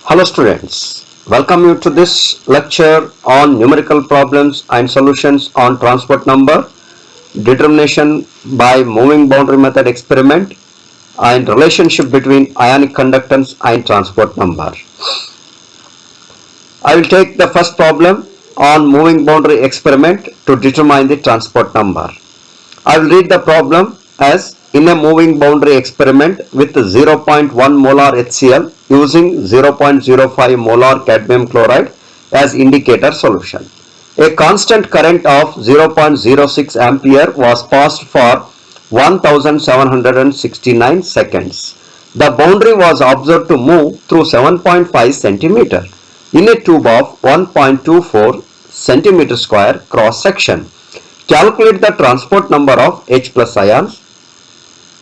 Hello students, welcome you to this lecture on numerical problems and solutions on transport number, determination by moving boundary method experiment and relationship between ionic conductance and transport number. I will take the first problem on moving boundary experiment to determine the transport number. I will read the problem as in a moving boundary experiment with 0.1 molar HCl using 0.05 molar cadmium chloride as indicator solution. A constant current of 0.06 ampere was passed for 1769 seconds. The boundary was observed to move through 7.5 centimeter in a tube of 1.24 centimeter square cross section. Calculate the transport number of H plus ions,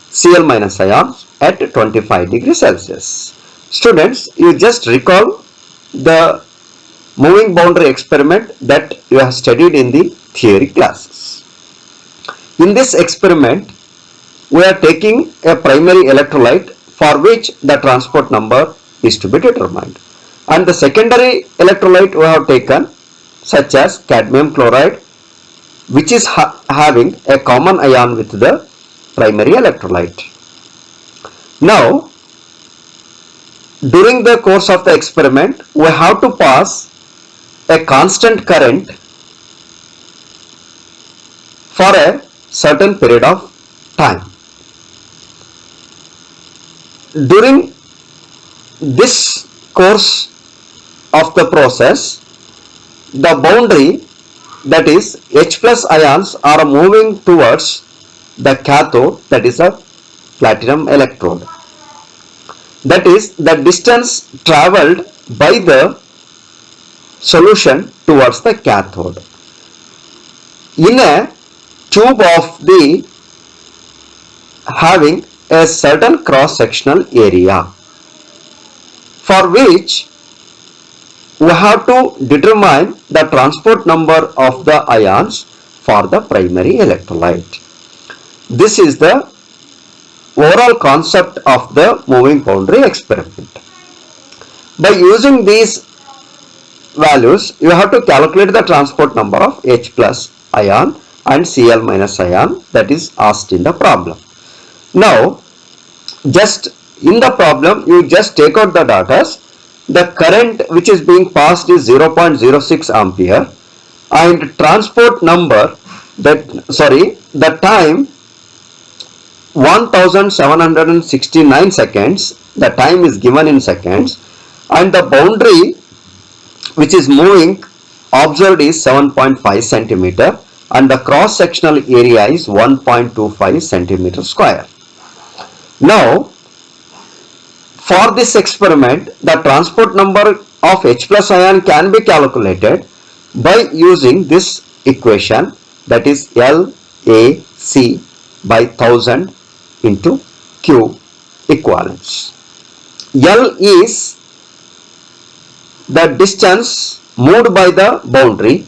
Cl minus ions at 25 degrees Celsius. Students, you just recall the moving boundary experiment that you have studied in the theory classes. In this experiment, we are taking a primary electrolyte for which the transport number is to be determined. And the secondary electrolyte we have taken, such as cadmium chloride, which is having a common ion with the primary electrolyte. Now, during the course of the experiment, we have to pass a constant current for a certain period of time. During this course of the process, the boundary, that is H plus ions, are moving towards the cathode, that is a platinum electrode. That is the distance travelled by the solution towards the cathode. In a tube of the having a certain cross sectional area, for which we have to determine the transport number of the ions for the primary electrolyte. This is the overall concept of the moving boundary experiment. By using these values, you have to calculate the transport number of H plus ion and Cl minus ion that is asked in the problem. Now, just in the problem, you just take out the data. The current which is being passed is 0.06 ampere and transport number, the time 1769 seconds, the time is given in seconds, and the boundary which is moving observed is 7.5 centimeter and the cross sectional area is 1.25 centimeter square. Now, for this experiment, the transport number of H plus ion can be calculated by using this equation, that is LAC by 1000 into Q equivalence. L is the distance moved by the boundary,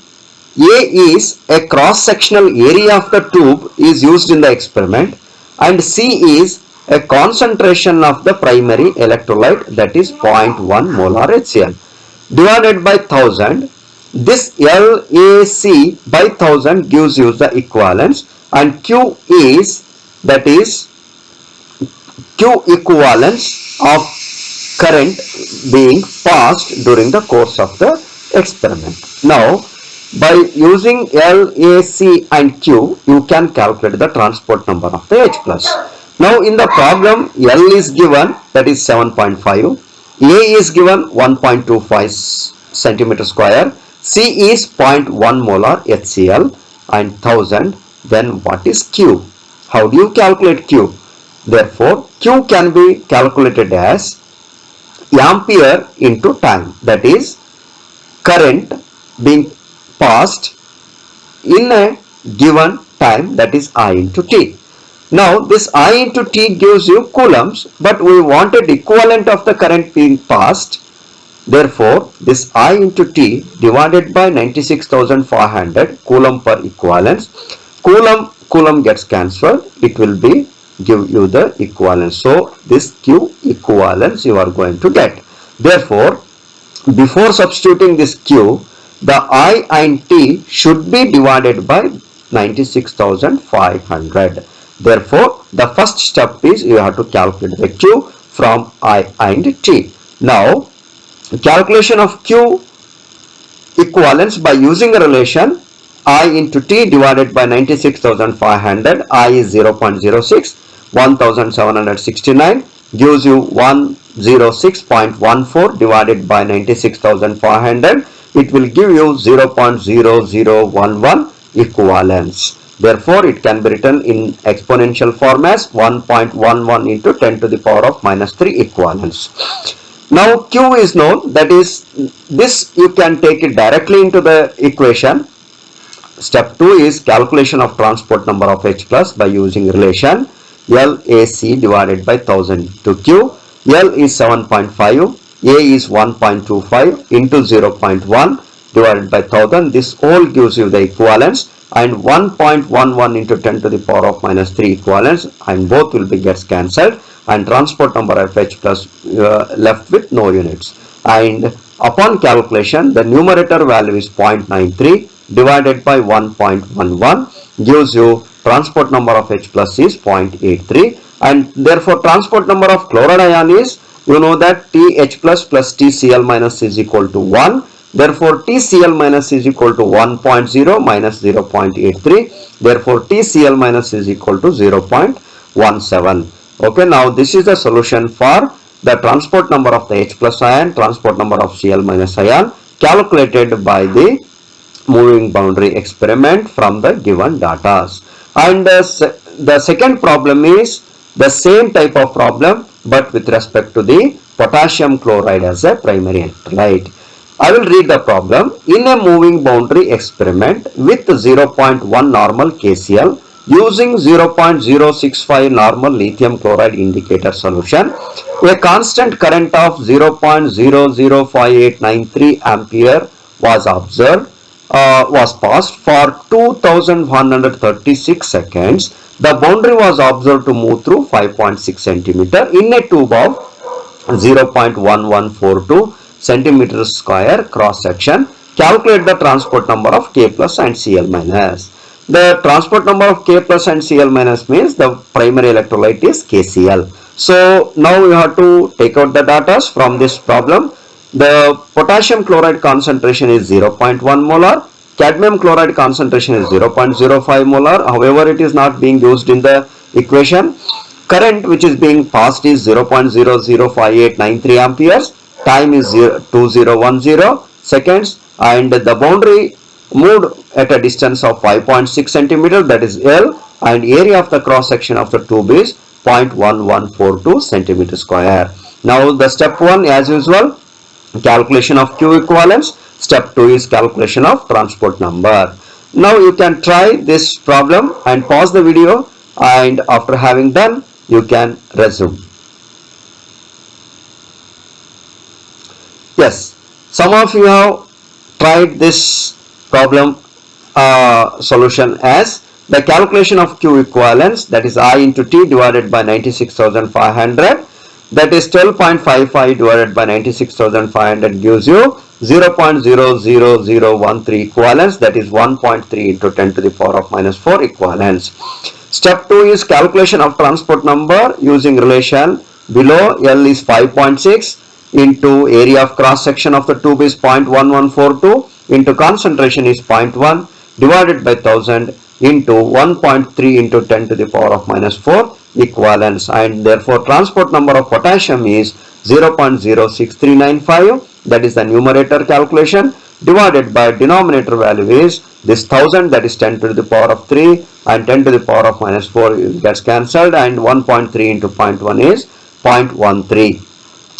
A is a cross sectional area of the tube is used in the experiment, and C is a concentration of the primary electrolyte, that is 0.1 molar HCl divided by 1000. This LAC by 1000 gives you the equivalence, and Q is, that is Q equivalence of current being passed during the course of the experiment. Now, by using LAC and Q, you can calculate the transport number of the H plus. Now, in the problem, L is given, that is 7.5, A is given 1.25 centimeter square, C is 0.1 molar HCl and 1000. Then what is Q? How do you calculate Q? Therefore, Q can be calculated as ampere into time, that is current being passed in a given time, that is I into T. Now, this I into T gives you coulombs, but we wanted equivalent of the current being passed. Therefore, this I into T divided by 96,500 coulomb per equivalence. Coulomb gets cancelled. It will be give you the equivalence. So, this Q equivalence you are going to get. Therefore, before substituting this Q, the I and T should be divided by 96,500. Therefore, the first step is you have to calculate the Q from I and T. Now, calculation of Q equivalence by using a relation I into T divided by 96,500. I is 0.06, 1769 gives you 106.14 divided by 96,500. It will give you 0.0011 equivalence. Therefore, it can be written in exponential form as 1.11 into 10 to the power of minus 3 equivalence. Now Q is known, that is, this you can take it directly into the equation. Step 2 is calculation of transport number of H plus by using relation LAC divided by 1000 to Q. L is 7.5, A is 1.25 into 0.1 divided by 1000. This all gives you the equivalence, and 1.11 into 10 to the power of minus 3 equivalence, and both will be gets cancelled, and transport number of H plus left with no units. And upon calculation, the numerator value is 0.93 divided by 1.11 gives you transport number of H plus is 0.83, and therefore transport number of chloride ion is, you know that TH plus plus TCl minus is equal to 1. Therefore, TCl minus is equal to 1.0 minus 0.83. Therefore, TCl minus is equal to 0.17. Okay, now this is the solution for the transport number of the H plus ion, transport number of Cl minus ion calculated by the moving boundary experiment from the given data. And the second problem is the same type of problem but with respect to the potassium chloride as a primary electrolyte. I will read the problem. In a moving boundary experiment with 0.1 normal KCl using 0.065 normal lithium chloride indicator solution, a constant current of 0.005893 ampere was observed, was passed for 2136 seconds. The boundary was observed to move through 5.6 centimeter in a tube of 0.1142 centimeters square cross section. Calculate the transport number of K plus and Cl minus. The transport number of K plus and Cl minus means the primary electrolyte is KCl. So now you have to take out the data from this problem. The potassium chloride concentration is 0.1 molar. Cadmium chloride concentration is 0.05 molar. However, it is not being used in the equation. Current which is being passed is 0.005893 amperes. Time is 2010 seconds, and the boundary moved at a distance of 5.6 centimeter, that is L, and area of the cross section of the tube is 0.1142 centimeter square. Now the step 1 as usual, calculation of Q equivalence. Step 2 is calculation of transport number. Now you can try this problem and pause the video, and after having done you can resume. Yes, some of you have tried this problem solution as the calculation of Q equivalence, that is I into T divided by 96,500, that is 12.55 divided by 96,500 gives you 0.00013 equivalence, that is 1.3 into 10 to the power of minus 4 equivalence. Step 2 is calculation of transport number using relation below. L is 5.6 into area of cross section of the tube is 0.1142 into concentration is 0.1 divided by 1000 into 1.3 into 10 to the power of minus 4 equivalence, and therefore transport number of potassium is 0.06395, that is the numerator calculation, divided by denominator value is this 1000, that is 10 to the power of 3, and 10 to the power of minus 4 gets cancelled, and 1.3 into 0.1 is 0.13.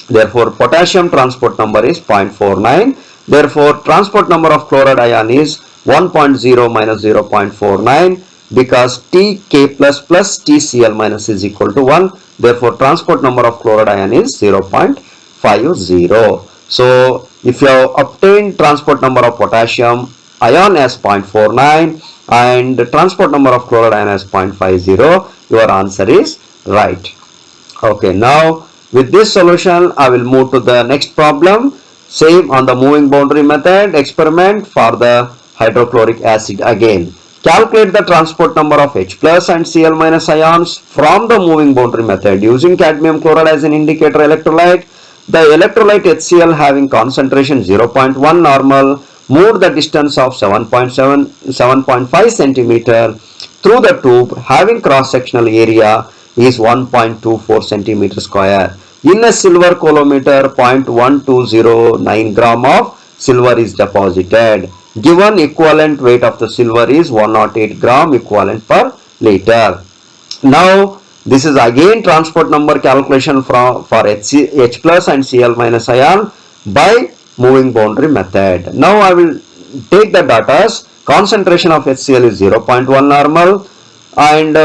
Therefore potassium transport number is 0.49. Therefore transport number of chloride ion is 1.0 minus 0.49, because Tk plus plus Tcl minus is equal to 1. Therefore transport number of chloride ion is 0.50. So if you have obtained transport number of potassium ion as 0.49 and the transport number of chloride ion as 0.50, your answer is right. Okay, now with this solution I will move to the next problem. Same on the moving boundary method experiment for the hydrochloric acid again. Calculate the transport number of H plus and Cl minus ions from the moving boundary method using cadmium chloride as an indicator electrolyte. The electrolyte HCl having concentration 0.1 normal moved the distance of 7.5 centimeter through the tube having cross-sectional area is 1.24 centimeter square. In a silver colorimeter, 0.1209 gram of silver is deposited. Given equivalent weight of the silver is 108 gram equivalent per liter. Now, this is again transport number calculation for H plus and Cl minus ion by moving boundary method. Now, I will take the data. Concentration of HCl is 0.1 normal and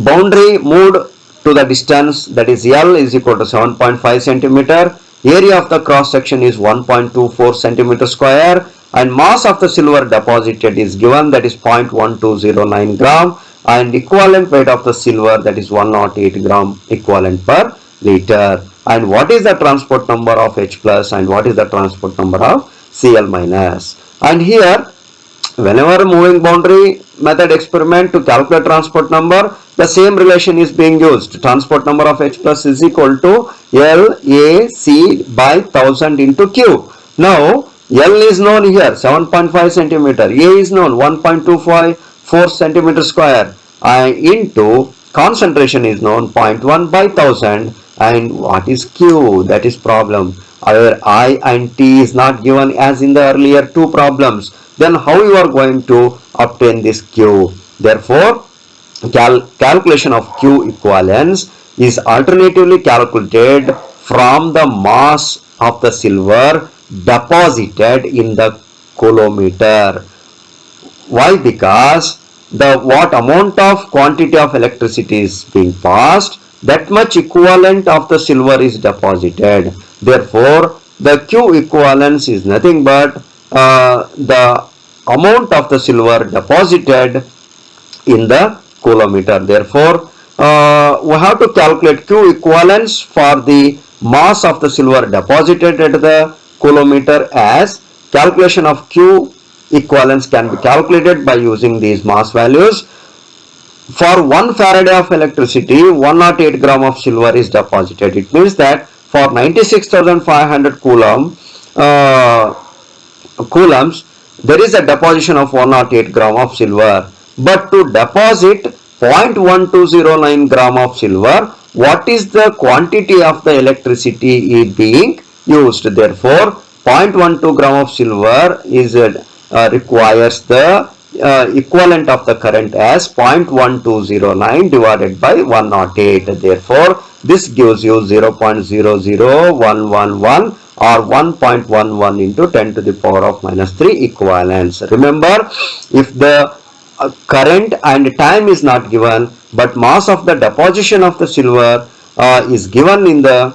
boundary moved to the distance, that is L is equal to 7.5 centimeter. Area of the cross section is 1.24 centimeter square and mass of the silver deposited is given, that is 0.1209 gram, and equivalent weight of the silver, that is 108 gram equivalent per liter. And what is the transport number of H plus and what is the transport number of Cl minus? And here, whenever moving boundary method experiment to calculate transport number, the same relation is being used. Transport number of H plus is equal to LAC by 1000 into Q. Now, L is known here 7.5 centimeter, A is known 1.254 centimeter square, into concentration is known 0.1 by 1000, and what is Q? That is problem. Where I and T is not given as in the earlier two problems, then how you are going to obtain this Q? Therefore, calculation of Q equivalence is alternatively calculated from the mass of the silver deposited in the coulometer. Why? Because the what amount of quantity of electricity is being passed, that much equivalent of the silver is deposited. Therefore, the Q equivalence is nothing but the amount of the silver deposited in the coulometer. Therefore, we have to calculate Q equivalence for the mass of the silver deposited at the coulometer, as calculation of Q equivalence can be calculated by using these mass values. For 1 Faraday of electricity, 108 gram of silver is deposited. It means that for 96,500 coulombs, there is a deposition of 108 gram of silver. But to deposit 0.1209 gram of silver, what is the quantity of the electricity is being used? Therefore, 0.12 gram of silver is requires the equivalent of the current as 0.1209 divided by 108. Therefore, this gives you 0.00111 or 1.11 into 10 to the power of minus 3 equivalents. Remember, if the current and time is not given, but mass of the deposition of the silver is given in the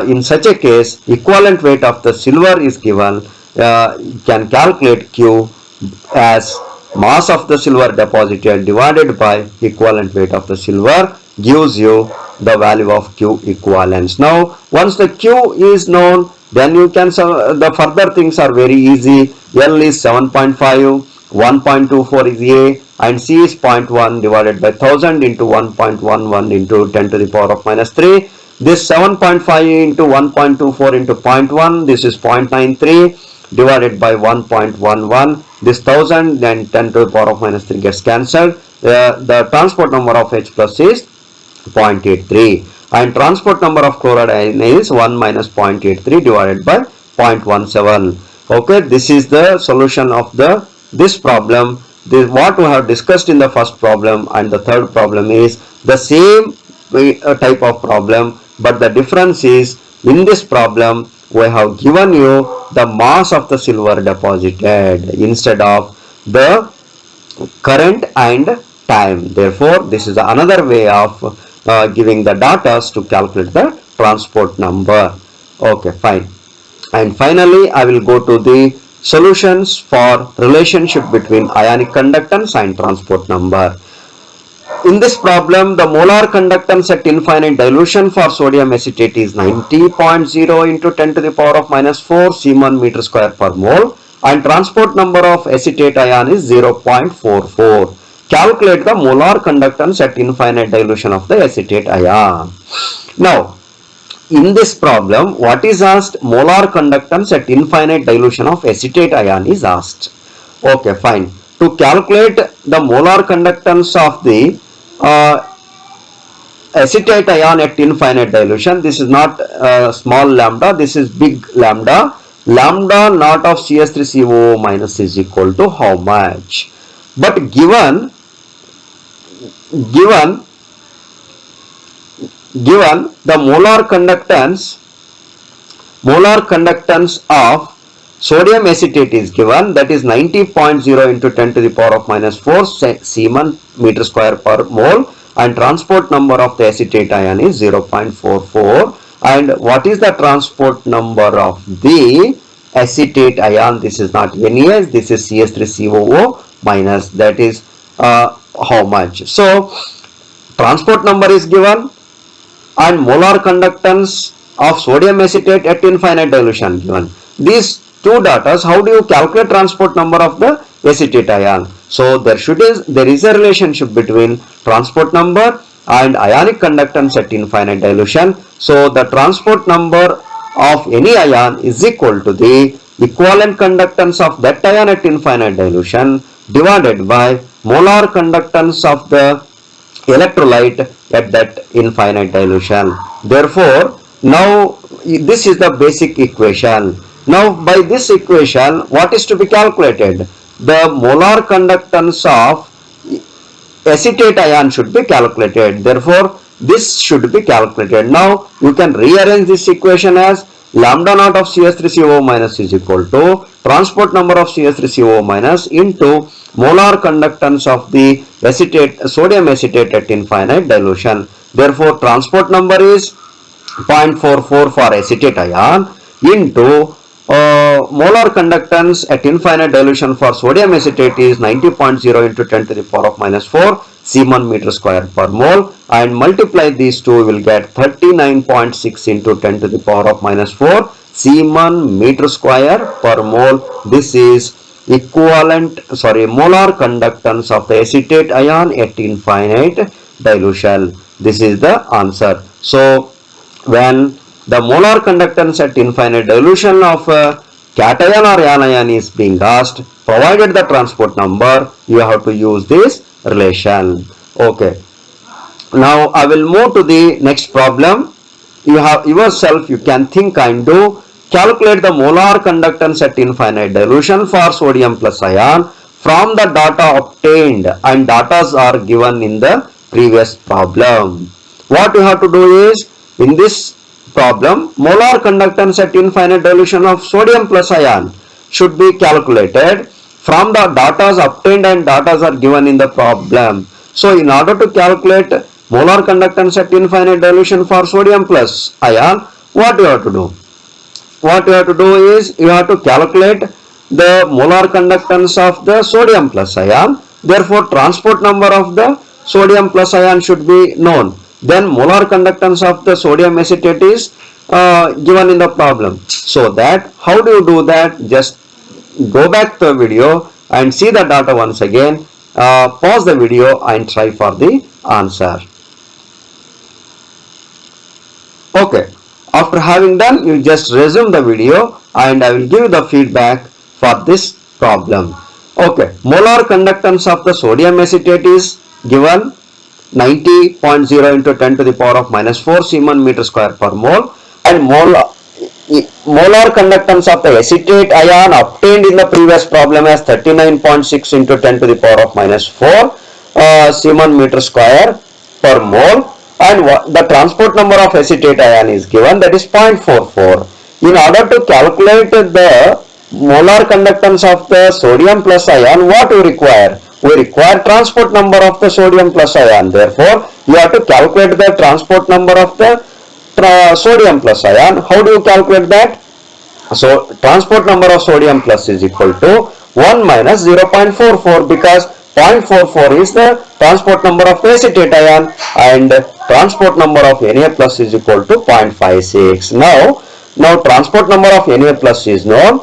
in such a case, equivalent weight of the silver is given. You can calculate Q as mass of the silver deposited divided by equivalent weight of the silver gives you the value of Q equivalence. Now, once the Q is known, then you can, the further things are very easy. L is 7.5, 1.24 is A, and C is 0.1 divided by 1000 into 1.11 into 10 to the power of minus 3. This 7.5 into 1.24 into 0.1, this is 0.93 divided by 1.11. This 1000 and 10 to the power of minus 3 gets cancelled. The transport number of H plus is 0.83 and transport number of chloride ion is 1 minus 0.83 divided by 0.17. Okay, this is the solution of this problem. This what we have discussed in the first problem, and the third problem is the same type of problem, but the difference is in this problem we have given you the mass of the silver deposited instead of the current and time. Therefore, this is another way of giving the data to calculate the transport number. Okay, fine. And finally, I will go to the solutions for relationship between ionic conductance and transport number. in this problem, the molar conductance at infinite dilution for sodium acetate is 90.0 into 10 to the power of minus 4 Siemens meter square per mole, and transport number of acetate ion is 0.44. Calculate the molar conductance at infinite dilution of the acetate ion. Now, in this problem, what is asked? Molar conductance at infinite dilution of acetate ion is asked. Okay, fine. To calculate the molar conductance of the acetate ion at infinite dilution, this is not small lambda, this is big lambda. Lambda naught of CS3COO minus is equal to how much? But given the molar conductance of sodium acetate is given, that is 90.0 into 10 to the power of minus 4 Siemens meter square per mole, and transport number of the acetate ion is 0.44. and what is the transport number of the acetate ion? This is not NaS, this is CS3COO minus, that is how much? So transport number is given and molar conductance of sodium acetate at infinite dilution given. These two data, how do you calculate transport number of the acetate ion? So there is a relationship between transport number and ionic conductance at infinite dilution. So the transport number of any ion is equal to the equivalent conductance of that ion at infinite dilution divided by molar conductance of the electrolyte at that infinite dilution. Therefore, now this is the basic equation. Now by this equation, what is to be calculated? The molar conductance of acetate ion should be calculated. Therefore, this should be calculated. Now you can rearrange this equation as lambda naught of CS3COO minus is equal to transport number of CS3COO minus into molar conductance of the sodium acetate at infinite dilution. Therefore, transport number is 0.44 for acetate ion into molar conductance at infinite dilution for sodium acetate is 90.0 into 10 to the power of minus 4 Siemens meter square per mole, and multiply these two, will get 39.6 into 10 to the power of minus 4 Siemens meter square per mole. This is molar conductance of the acetate ion at infinite dilution. This is the answer. So when the molar conductance at infinite dilution of cation or anion is being asked, provided the transport number, you have to use this relation. Okay. Now I will move to the next problem. You have yourself, you can think and do. Calculate the molar conductance at infinite dilution for sodium plus ion from the data obtained, and data are given in the previous problem. What you have to do is, in this problem, molar conductance at infinite dilution of sodium plus ion should be calculated from the data obtained, and data are given in the problem. So in order to calculate molar conductance at infinite dilution for sodium plus ion, what you have to do? What you have to do is, you have to calculate the molar conductance of the sodium plus ion. Therefore, transport number of the sodium plus ion should be known. Then molar conductance of the sodium acetate is given in the problem. So that, how do you do that? Just go back to the video and see the data once again. Pause the video and try for the answer. Okay. After having done, you just resume the video and I will give you the feedback for this problem. Okay. Molar conductance of the sodium acetate is given 90.0 into 10 to the power of minus 4 Siemens meter square per mole, and molar conductance of the acetate ion obtained in the previous problem as 39.6 into 10 to the power of minus 4 Siemens meter square per mole, and the transport number of acetate ion is given, that is 0.44. In order to calculate the molar conductance of the sodium plus ion, what we require? We require transport number of the sodium plus ion. Therefore, you have to calculate the transport number of the sodium plus ion. How do you calculate that? So, transport number of sodium plus is equal to 1 minus 0.44, because 0.44 is the transport number of acetate ion, and transport number of Na plus is equal to 0.56. Now transport number of Na plus is known.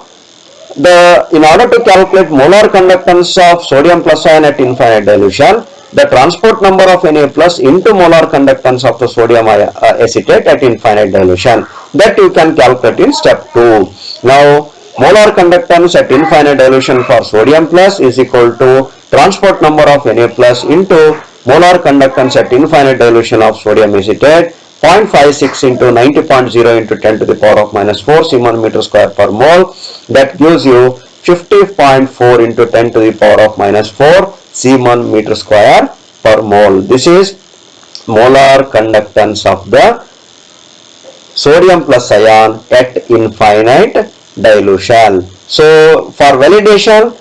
In order to calculate molar conductance of sodium plus ion at infinite dilution, the transport number of Na plus into molar conductance of the sodium acetate at infinite dilution, that you can calculate in step 2. Now molar conductance at infinite dilution for sodium plus is equal to transport number of Na plus into molar conductance at infinite dilution of sodium acetate, 0.56 into 90.0 into 10 to the power of minus 4 Siemens meter square per mole. That gives you 50.4 into 10 to the power of minus 4 Siemens meter square per mole. This is molar conductance of the sodium plus ion at infinite dilution. So for validation,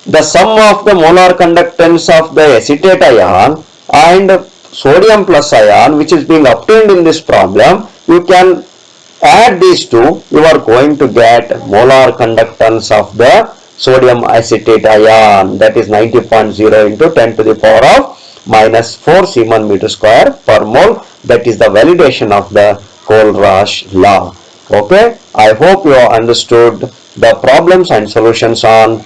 the sum of the molar conductance of the acetate ion and sodium plus ion, which is being obtained in this problem, you can add these two, you are going to get molar conductance of the sodium acetate ion, that is 90.0 into 10 to the power of minus 4 Siemens meter square per mole. That is the validation of the Kohlrausch law. Okay, I hope you have understood the problems and solutions on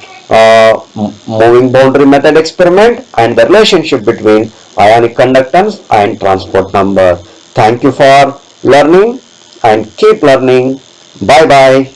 moving boundary method experiment and the relationship between ionic conductance and transport number. Thank you for learning and keep learning. Bye bye.